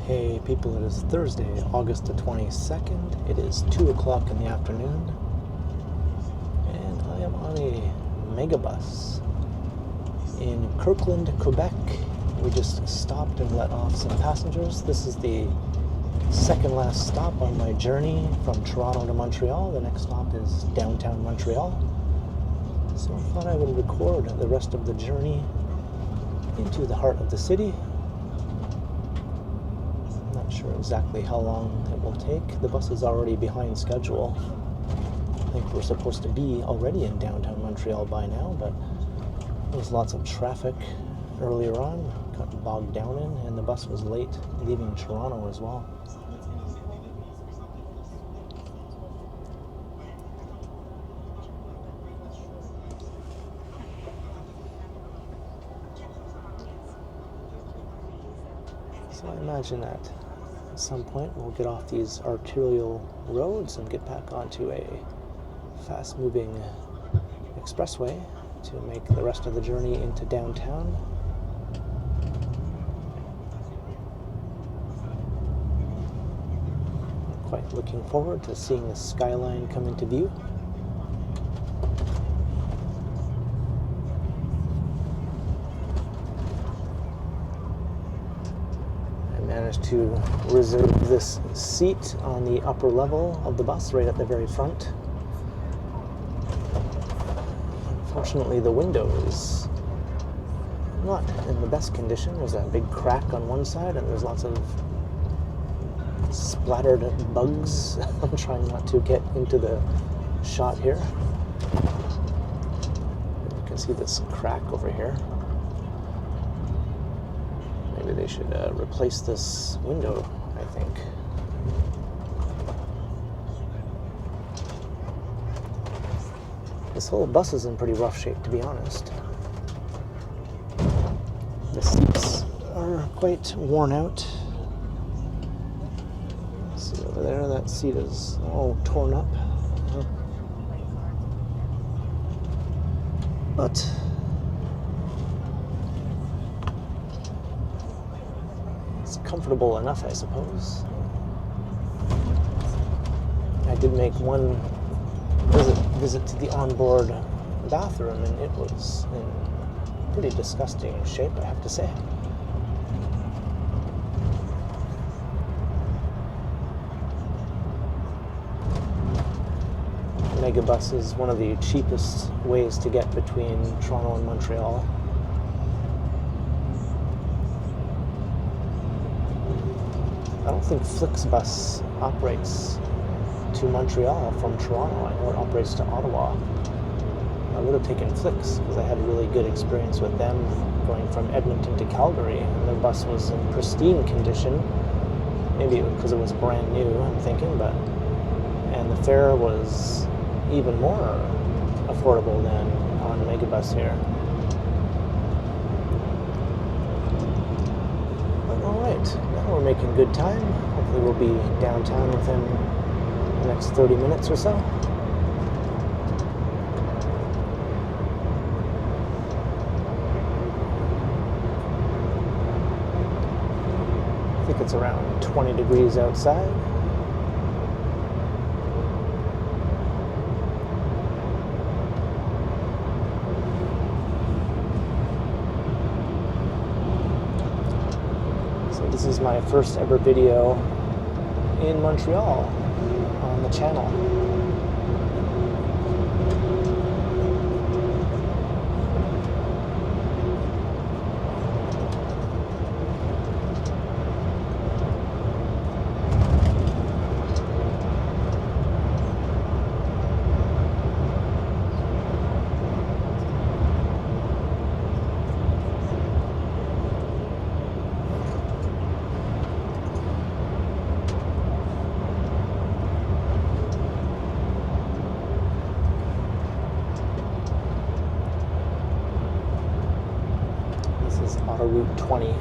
Hey people, it is Thursday, August the 22nd. It is 2 o'clock in the afternoon, and I am on a Megabus in Kirkland, Quebec. We just stopped and let off some passengers. This is the second last stop on my journey from Toronto to Montreal. The next stop is downtown Montreal. So I thought I would record the rest of the journey into the heart of the city. Not sure exactly how long it will take. The bus is already behind schedule. I think we're supposed to be already in downtown Montreal by now, but there was lots of traffic earlier on, got bogged down in, and the bus was late leaving Toronto as well. So I imagine that at some point we'll get off these arterial roads and get back onto a fast-moving expressway to make the rest of the journey into downtown. I'm quite looking forward to seeing the skyline come into view. Managed to reserve this seat on the upper level of the bus, right at the very front. Unfortunately, the window is not in the best condition. There's a big crack on one side, and there's lots of splattered bugs. I'm trying not to get into the shot here. You can see this crack over here. Maybe they should replace this window, I think. This whole bus is in pretty rough shape, to be honest. The seats are quite worn out. See over there, that seat is all torn up. But comfortable enough, I suppose. I did make one visit to the onboard bathroom, and it was in pretty disgusting shape, I have to say. Megabus is one of the cheapest ways to get between Toronto and Montreal. I don't think Flixbus operates to Montreal from Toronto. I know it operates to Ottawa. I would have taken Flix because I had a really good experience with them going from Edmonton to Calgary, and their bus was in pristine condition. Maybe because it was brand new, I'm thinking, and the fare was even more affordable than on Megabus here. Now we're making good time. Hopefully we'll be downtown within the next 30 minutes or so. I think it's around 20 degrees outside. This is my first ever video in Montreal on the channel. Autoroute 20.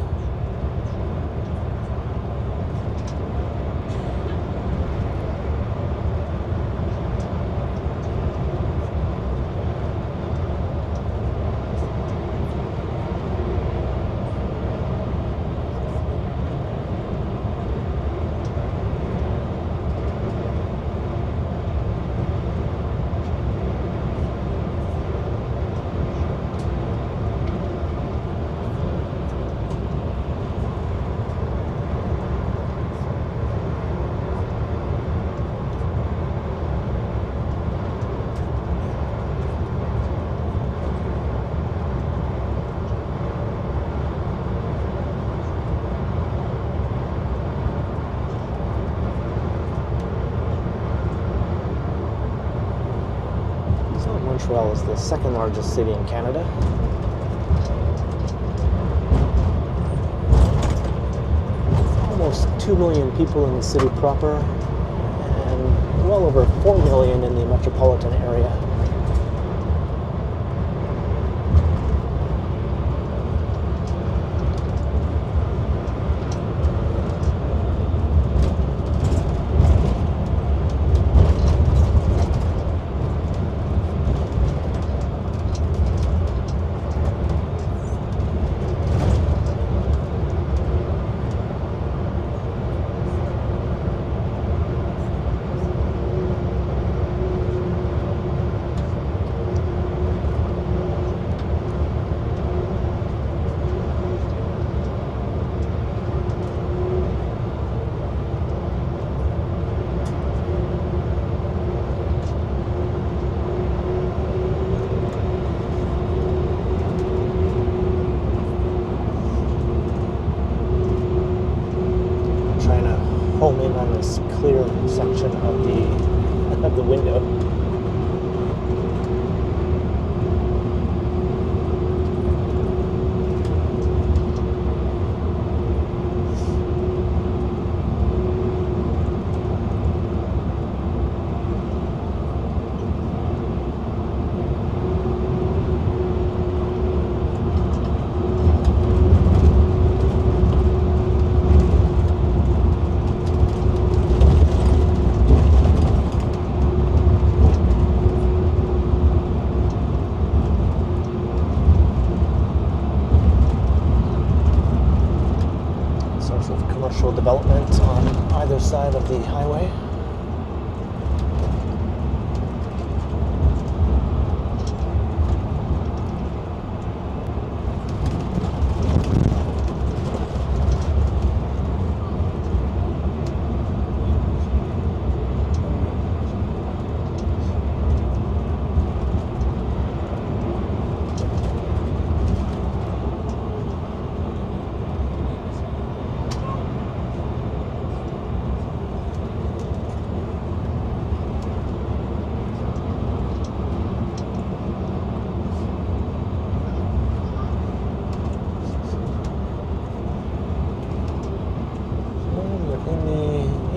Montreal is the second largest city in Canada. Almost 2 million people in the city proper, and well over 4 million in the metropolitan area. Home in on this clear section of the window. Commercial development on either side of the highway.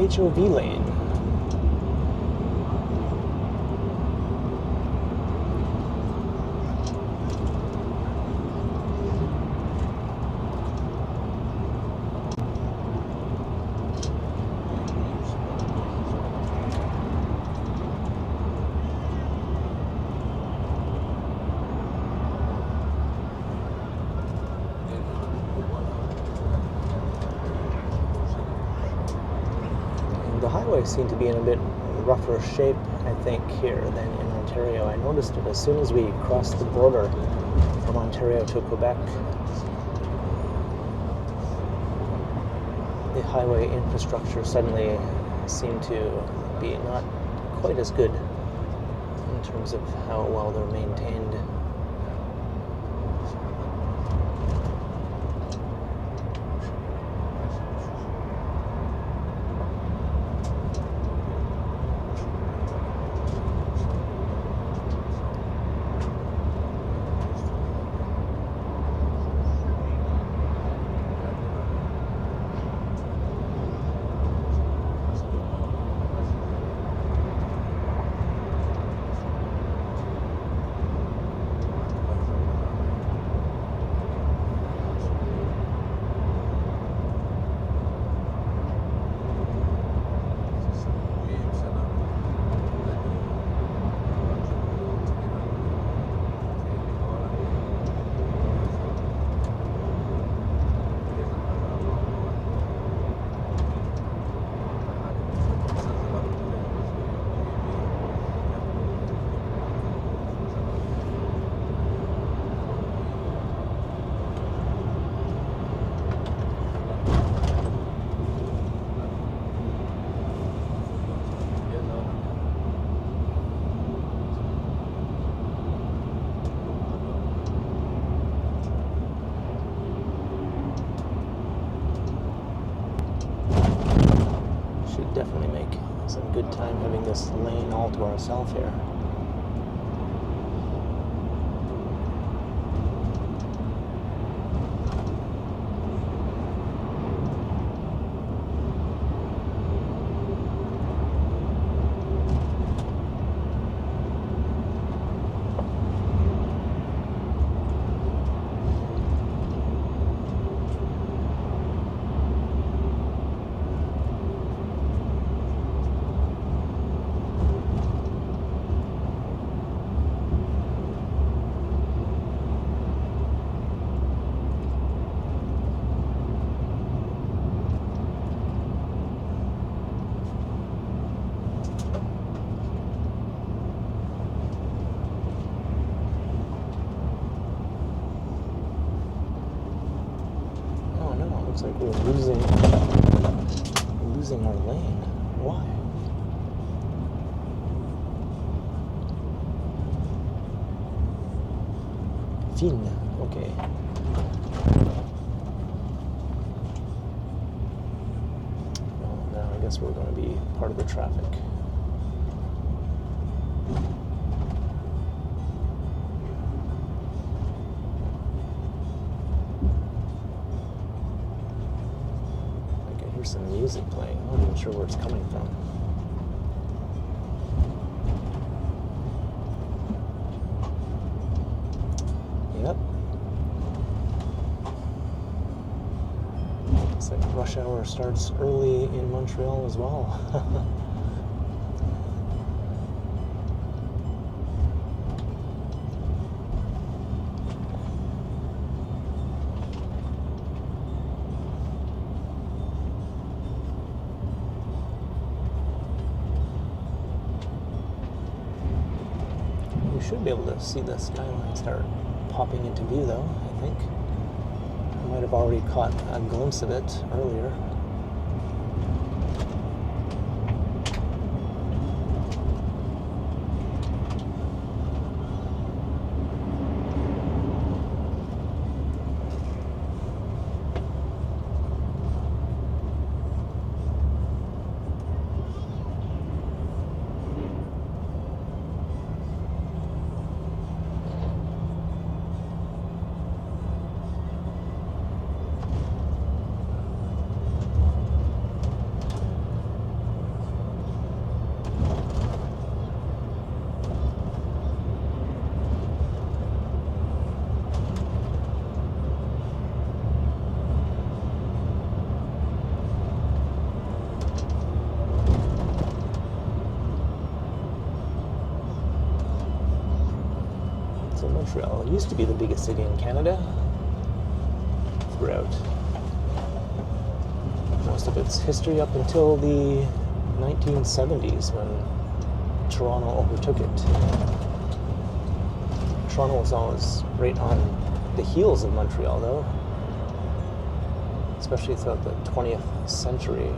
HOV lane. The highways seem to be in a bit rougher shape, I think, here than in Ontario. I noticed it as soon as we crossed the border from Ontario to Quebec. The highway infrastructure suddenly seemed to be not quite as good in terms of how well they're maintained. Definitely make some good time having this lane all to ourselves here. Looks like we're losing our lane. Why? Fin. Okay. Well, now I guess we're going to be part of the traffic. Some music playing. I'm not even sure where it's coming from. Yep. Looks like rush hour starts early in Montreal as well. Should be able to see the skyline start popping into view though, I think. I might have already caught a glimpse of it earlier. Montreal used to be the biggest city in Canada throughout most of its history up until the 1970s when Toronto overtook it. Toronto was always right on the heels of Montreal though, especially throughout the 20th century.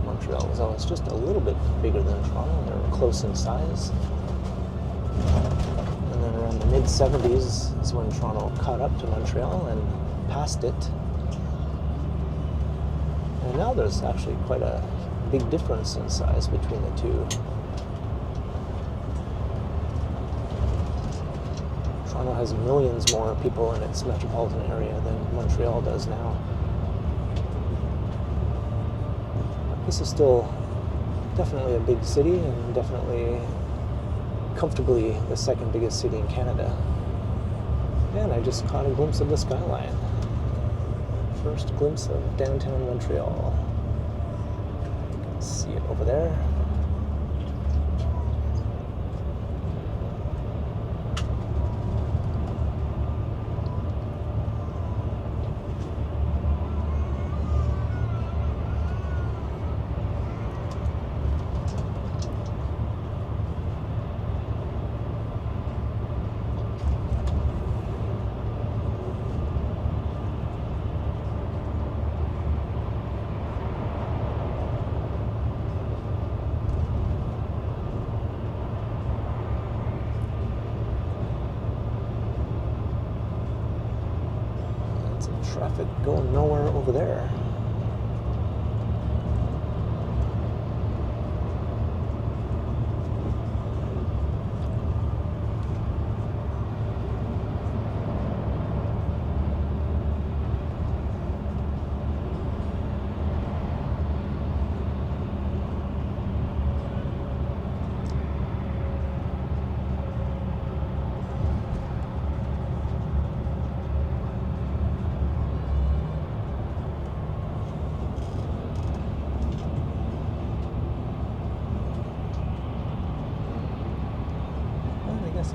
Montreal was always just a little bit bigger than Toronto. They were close in size. And then around the mid-70s is when Toronto caught up to Montreal and passed it. And now there's actually quite a big difference in size between the two. Toronto has millions more people in its metropolitan area than Montreal does now. This is still definitely a big city and definitely comfortably the second biggest city in Canada. And I just caught a glimpse of the skyline. First glimpse of downtown Montreal. You can see it over there. Traffic going nowhere over there.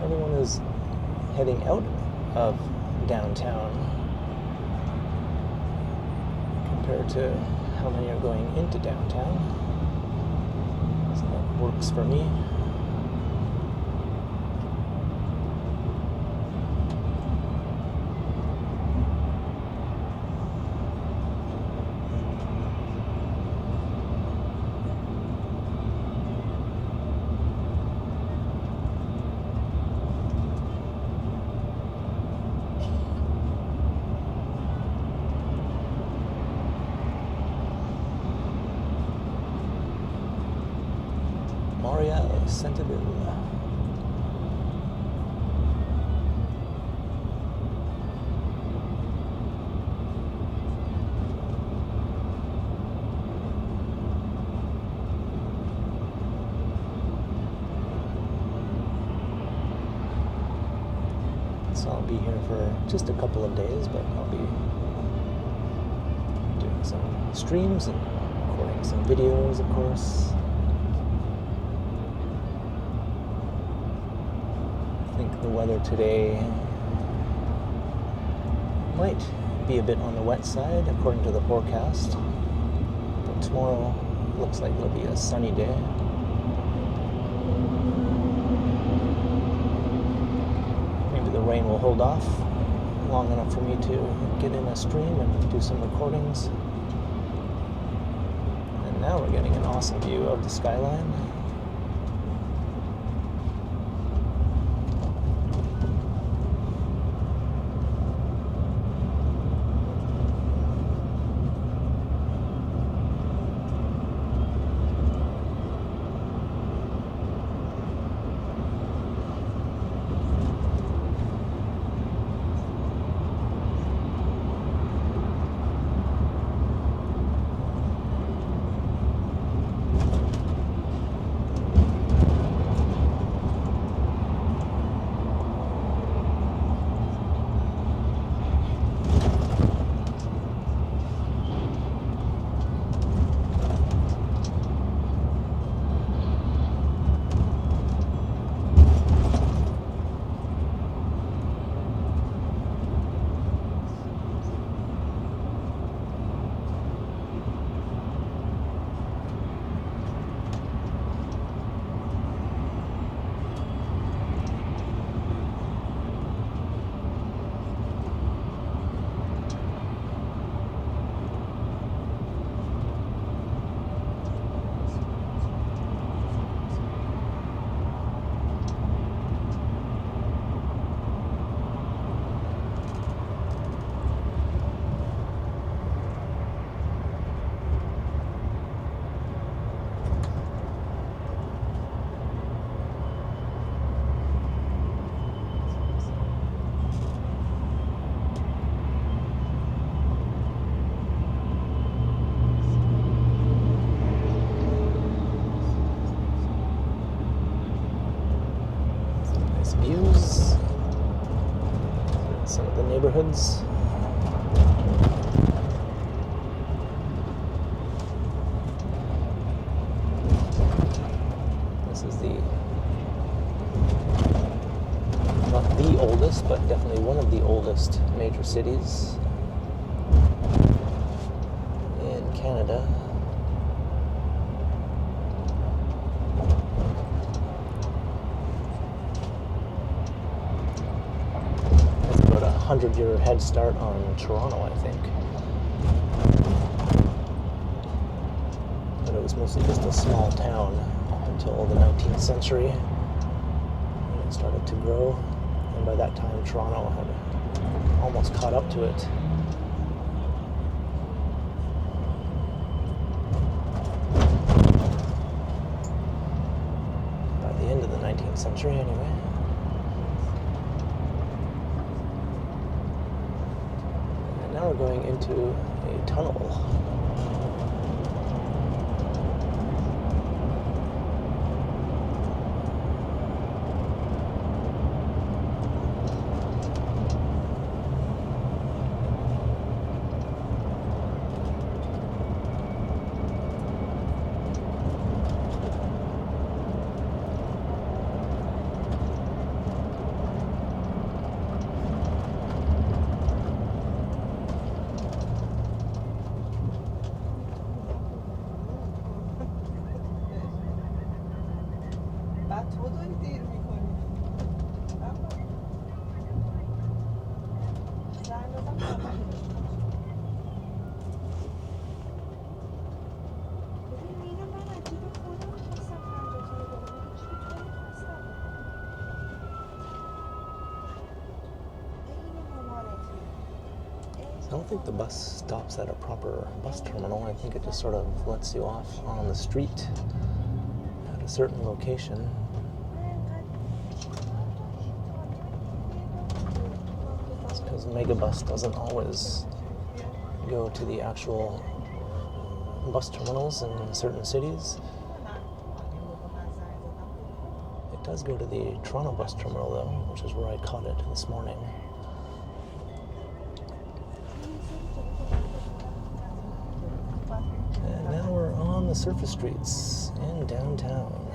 Everyone is heading out of downtown compared to how many are going into downtown. So that works for me. Centerville. So I'll be here for just a couple of days, but I'll be doing some streams and recording some videos, of course. I think the weather today might be a bit on the wet side according to the forecast, but tomorrow looks like it'll be a sunny day. Maybe the rain will hold off long enough for me to get in a stream and do some recordings. And now we're getting an awesome view of the skyline. Views, some of the neighborhoods. This is not the oldest, but definitely one of the oldest major cities in Canada. That's about a 100-year head start on Toronto, I think. But it was mostly just a small town up until the 19th century. And it started to grow. And by that time, Toronto had almost caught up to it. By the end of the 19th century, anyway. And now we're going into a tunnel. I don't think the bus stops at a proper bus terminal. I think it just sort of lets you off on the street at a certain location. because Megabus doesn't always go to the actual bus terminals in certain cities. It does go to the Toronto bus terminal though, which is where I caught it this morning. And now we're on the surface streets in downtown.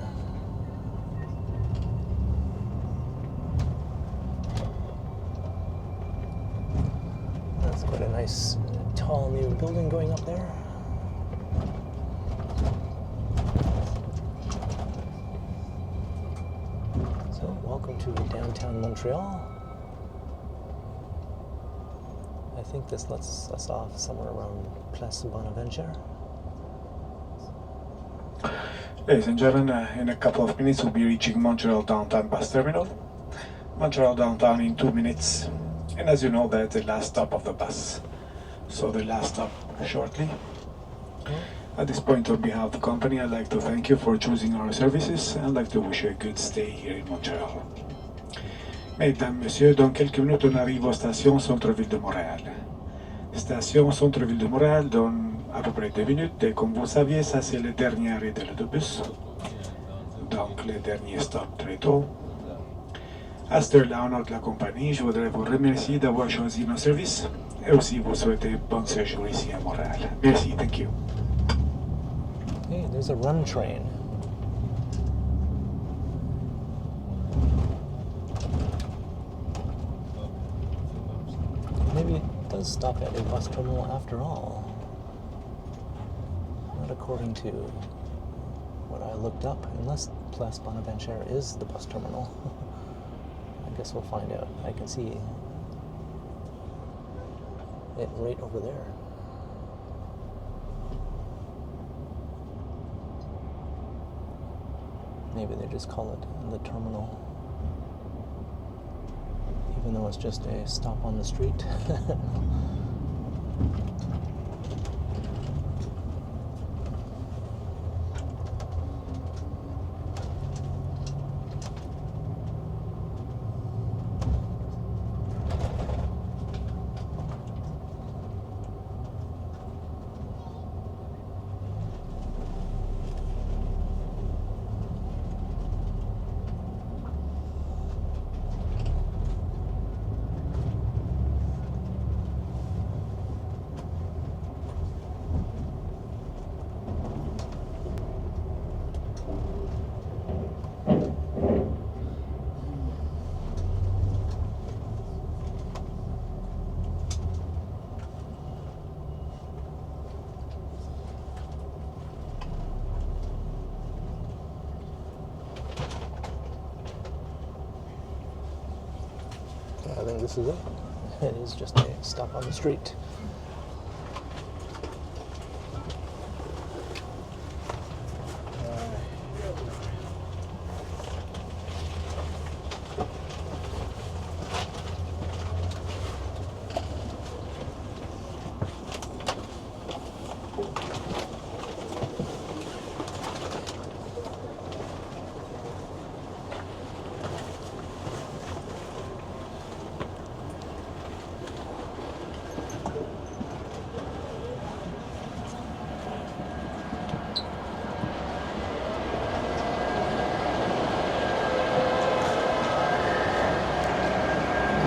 That's quite a nice tall new building going up there. So, welcome to downtown Montreal. I think this lets us off somewhere around Place Bonaventure. Ladies and gentlemen, in a couple of minutes we'll be reaching Montreal Downtown Bus Terminal. Montreal Downtown in 2 minutes. And as you know, that's the last stop of the bus. So the last stop shortly. At this point, on behalf of the company, I'd like to thank you for choosing our services and I'd like to wish you a good stay here in Montreal. Mesdames, Messieurs, dans quelques minutes, on arrive aux stations Centre-Ville de Montréal. Station Centre-Ville de Montréal donne à peu près 2 minutes et comme vous saviez, ça c'est le dernier arrêt de l'autobus. Donc le dernier stop très tôt. À cette heure-là, au nom de la compagnie, je voudrais vous remercier d'avoir choisi nos services et aussi vous souhaiter bon séjour ici à Montréal. Merci, thank you. Hey, there's a run train. Maybe it does stop at a bus terminal after all. Not according to what I looked up, unless Place Bonaventure is the bus terminal. I guess we'll find out. I can see it right over there. Maybe they just call it the terminal, even though it's just a stop on the street. I think this is it. It is just a stop on the street.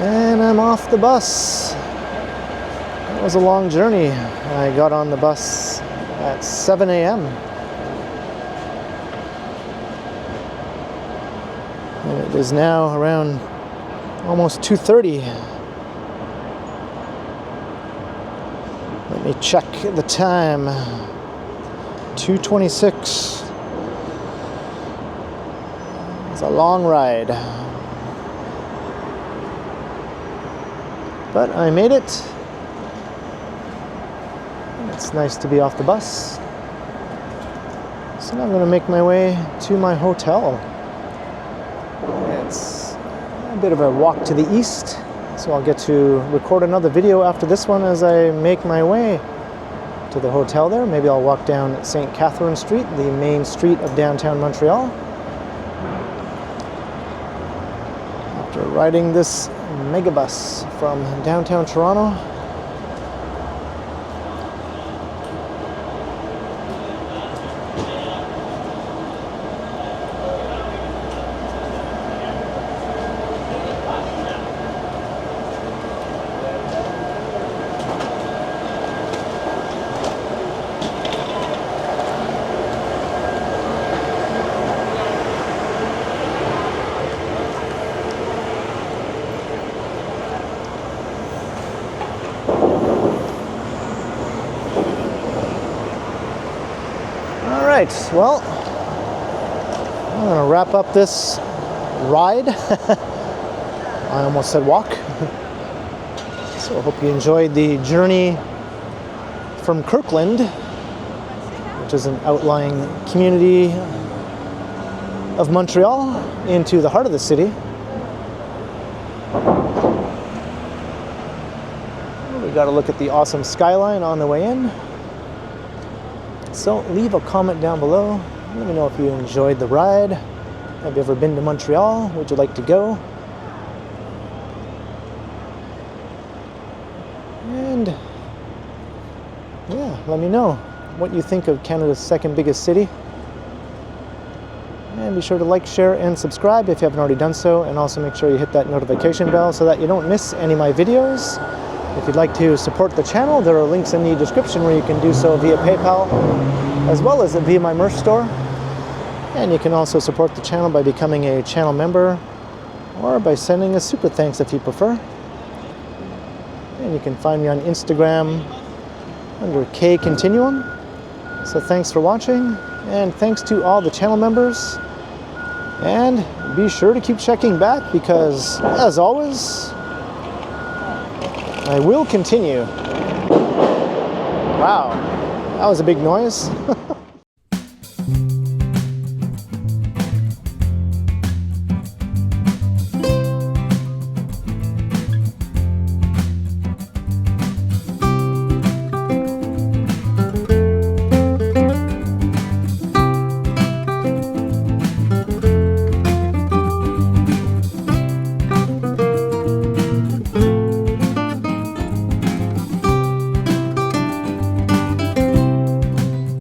And I'm off the bus. It was a long journey. I got on the bus at 7 a.m. And it is now around almost 2:30. Let me check the time. 2:26. It's a long ride. But I made it. It's nice to be off the bus. So now I'm going to make my way to my hotel. It's a bit of a walk to the east, so I'll get to record another video after this one as I make my way to the hotel there. Maybe I'll walk down St. Catherine Street, the main street of downtown Montreal. After riding this Megabus from downtown Toronto. Alright, well, I'm going to wrap up this ride. I almost said walk. So I hope you enjoyed the journey from Kirkland, which is an outlying community of Montreal, into the heart of the city. We got to look at the awesome skyline on the way in. So leave a comment down below. Let me know if you enjoyed the ride. Have you ever been to Montreal? Would you like to go? And yeah, let me know what you think of Canada's second biggest city. And be sure to like, share, and subscribe if you haven't already done so. And also make sure you hit that notification bell so that you don't miss any of my videos. If you'd like to support the channel, there are links in the description where you can do so via PayPal, as well as via my merch store. And you can also support the channel by becoming a channel member, or by sending a super thanks if you prefer. And you can find me on Instagram under K Continuum. So thanks for watching, and thanks to all the channel members. And be sure to keep checking back, because as always, I will continue. Wow, that was a big noise.